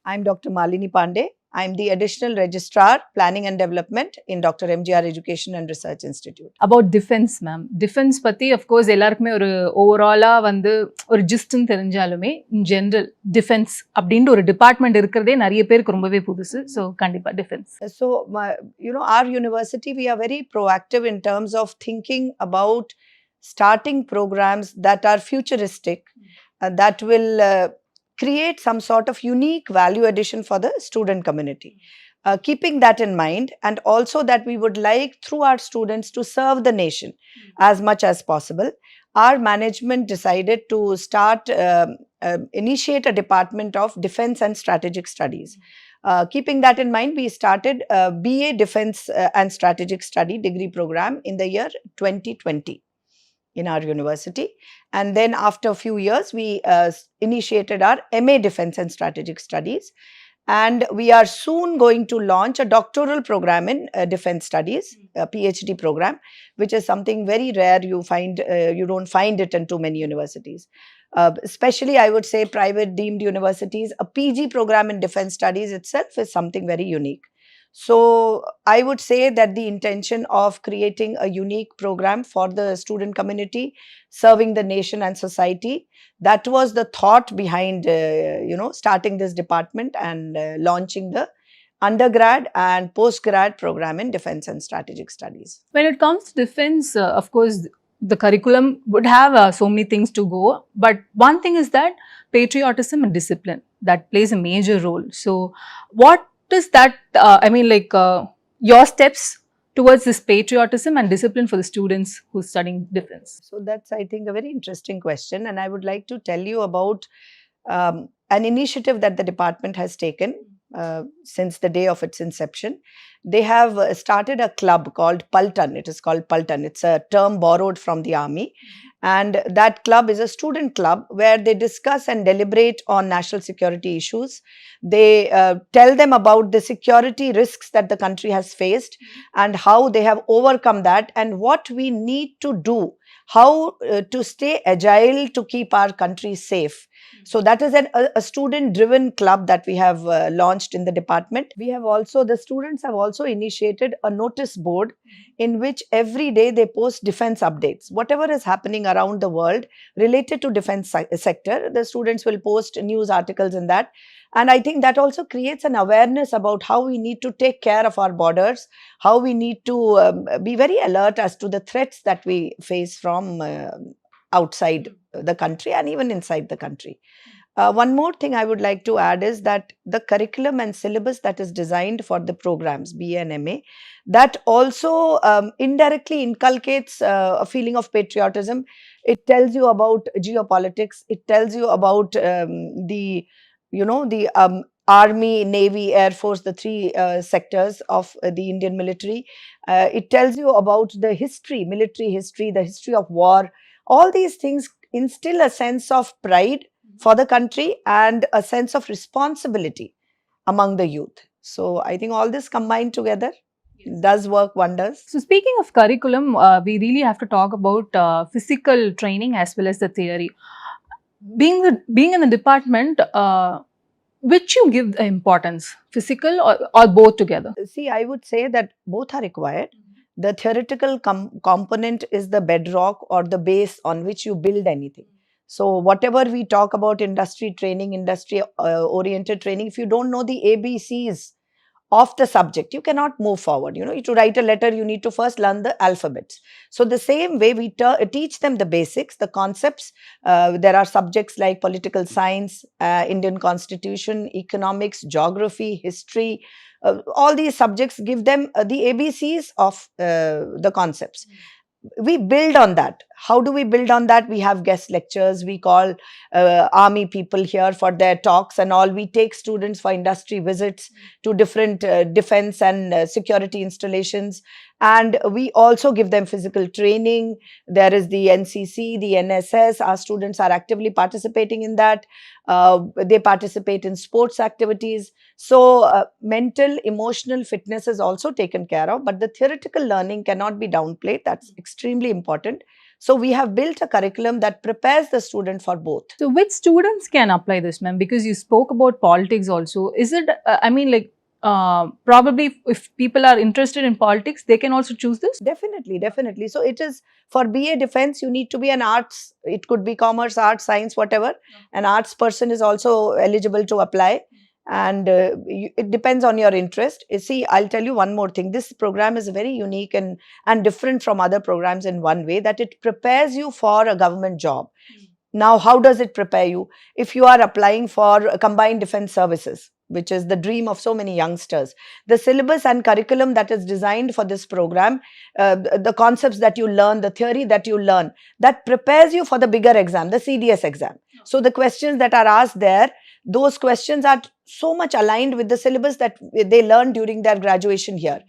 I'm Dr. Malini Pande. I'm the Additional Registrar, Planning and Development in Dr. MGR Education and Research Institute. About defense, ma'am. Defense பத்தி of course எல்லாருக்குமே ஒரு ஓவராலா வந்து ஒரு ஜிஸ்ட்னு தெரிஞ்சாலுமே in general defense அப்படின்ற ஒரு department இருக்கிறதே நிறைய பேருக்கு ரொம்பவே புதுசு. ஸோ கண்டிப்பா defence. So, our university, we are very proactive in terms of thinking about starting programs that are futuristic, that will create some sort of unique value addition for the student community. Keeping that in mind, and also that we would like through our students to serve the nation as much as possible, our management decided to initiate a department of defense and strategic studies. Keeping that in mind, we started a BA Defense and Strategic Study degree program in the year 2020 in our university. And then after a few years, we initiated our MA Defense and Strategic Studies. And we are soon going to launch a doctoral program in defense studies, a PhD program, which is something very rare. You don't find it in too many universities. Especially, I would say, private deemed universities, a PG program in defense studies itself is something very unique. So, I would say that the intention of creating a unique program for the student community, serving the nation and society, that was the thought behind, starting this department and launching the undergrad and postgrad program in defense and strategic studies. When it comes to defense, of course, the curriculum would have so many things to go. But one thing is that patriotism and discipline, that plays a major role. So, what is that, your steps towards this patriotism and discipline for the students who are studying defense? So that's, I think, a very interesting question, and I would like to tell you about an initiative that the department has taken since the day of its inception. They have started a club called Paltan. It is called Paltan. It's a term borrowed from the army. And that club is a student club where they discuss and deliberate on national security issues. They tell them about the security risks that the country has faced and how they have overcome that and what we need to do, how to stay agile to keep our country safe. So that is a student-driven club that we have launched in the department. We have also, the students have also initiated a notice board in which every day they post defense updates. Whatever is happening around the world related to defense sector, the students will post news articles in that. And I think that also creates an awareness about how we need to take care of our borders, how we need to be very alert as to the threats that we face from outside the country and even inside the country. One more thing I would like to add is that the curriculum and syllabus that is designed for the programs, BA and MA, that also indirectly inculcates a feeling of patriotism. It tells you about geopolitics. It tells you about the Army, Navy, Air Force, the three sectors of the Indian military. It tells you about the history, military history, the history of war. All these things instill a sense of pride for the country and a sense of responsibility among the youth. So, I think all this combined together does work wonders. So, speaking of curriculum, we really have to talk about physical training as well as the theory. Being in the department, which you give the importance, physical or both together? See, I would say that both are required. The theoretical component is the bedrock or the base on which you build anything. So, whatever we talk about industry training, industry-oriented training, if you don't know the ABCs of the subject, you cannot move forward. To write a letter, you need to first learn the alphabets. So, the same way we teach them the basics, the concepts. There are subjects like political science, Indian constitution, economics, geography, history. All these subjects give them the ABCs of the concepts. We build on that. How do we build on that? We have guest lectures. We call army people here for their talks and all. We take students for industry visits to different defense and security installations. And we also give them physical training. There is the NCC, the NSS. Our students are actively participating in that. They participate in sports activities. So, mental, emotional fitness is also taken care of. But the theoretical learning cannot be downplayed. That's extremely important. So we have built a curriculum that prepares the student for both. So which students can apply this, ma'am? Because you spoke about politics also. Is it, probably if people are interested in politics, they can also choose this? Definitely, definitely. So it is for BA Defense, you need to be an arts, it could be commerce, arts, science, whatever. An arts person is also eligible to apply. And it depends on your interest. You see, I'll tell you one more thing. This program is very unique and different from other programs in one way, that it prepares you for a government job. Now, how does it prepare you? If you are applying for combined defense services, which is the dream of so many youngsters, the syllabus and curriculum that is designed for this program, the concepts that you learn, the theory that you learn, that prepares you for the bigger exam, the CDS exam. So the questions that are asked there, those questions are so much aligned with the syllabus that they learn during their graduation here.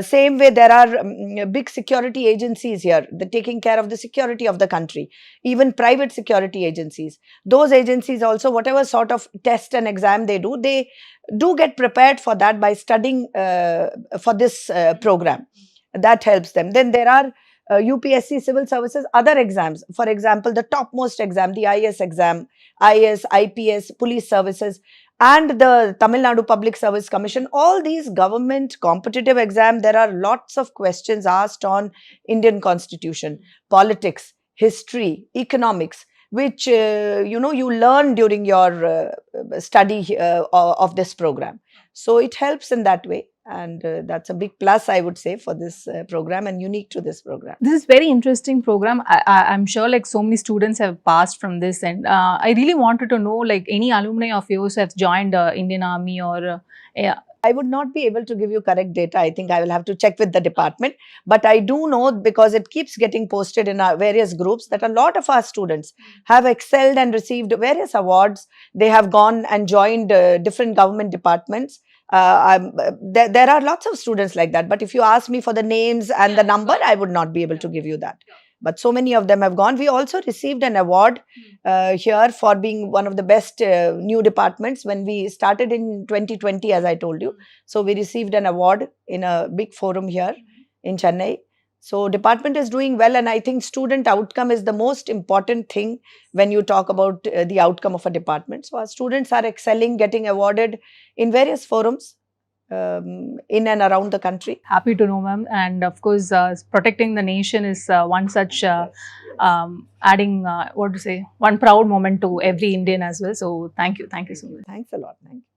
Same way, there are big security agencies here, taking care of the security of the country, even private security agencies. Those agencies also, whatever sort of test and exam they do get prepared for that by studying for this program. That helps them. Then there are UPSC civil services, other exams. For example, the topmost exam, the IS exam, IS, IPS, police services, and the Tamil Nadu Public Service Commission. All these government competitive exams, there are lots of questions asked on Indian Constitution, politics, history, economics, which you learn during your study of this program. So it helps in that way. And that's a big plus, I would say, for this program and unique to this program. This is very interesting program. I'm sure like so many students have passed from this, and I really wanted to know like any alumni of yours have joined Indian Army or I would not be able to give you correct data. I think I will have to check with the department. But I do know, because it keeps getting posted in our various groups, that a lot of our students have excelled and received various awards. They have gone and joined different government departments. There are lots of students like that. But if you ask me for the names and the number, I would not be able to give you that. But so many of them have gone. We also received an award here for being one of the best new departments when we started in 2020, as I told you. So we received an award in a big forum here in Chennai. So department is doing well, and I think student outcome is the most important thing when you talk about the outcome of a department. So our students are excelling, getting awarded in various forums in and around the country. Happy to know, ma'am. And of course, protecting the nation is one such adding one proud moment to every Indian as well. So thank you so much. Thanks a lot. Thank you.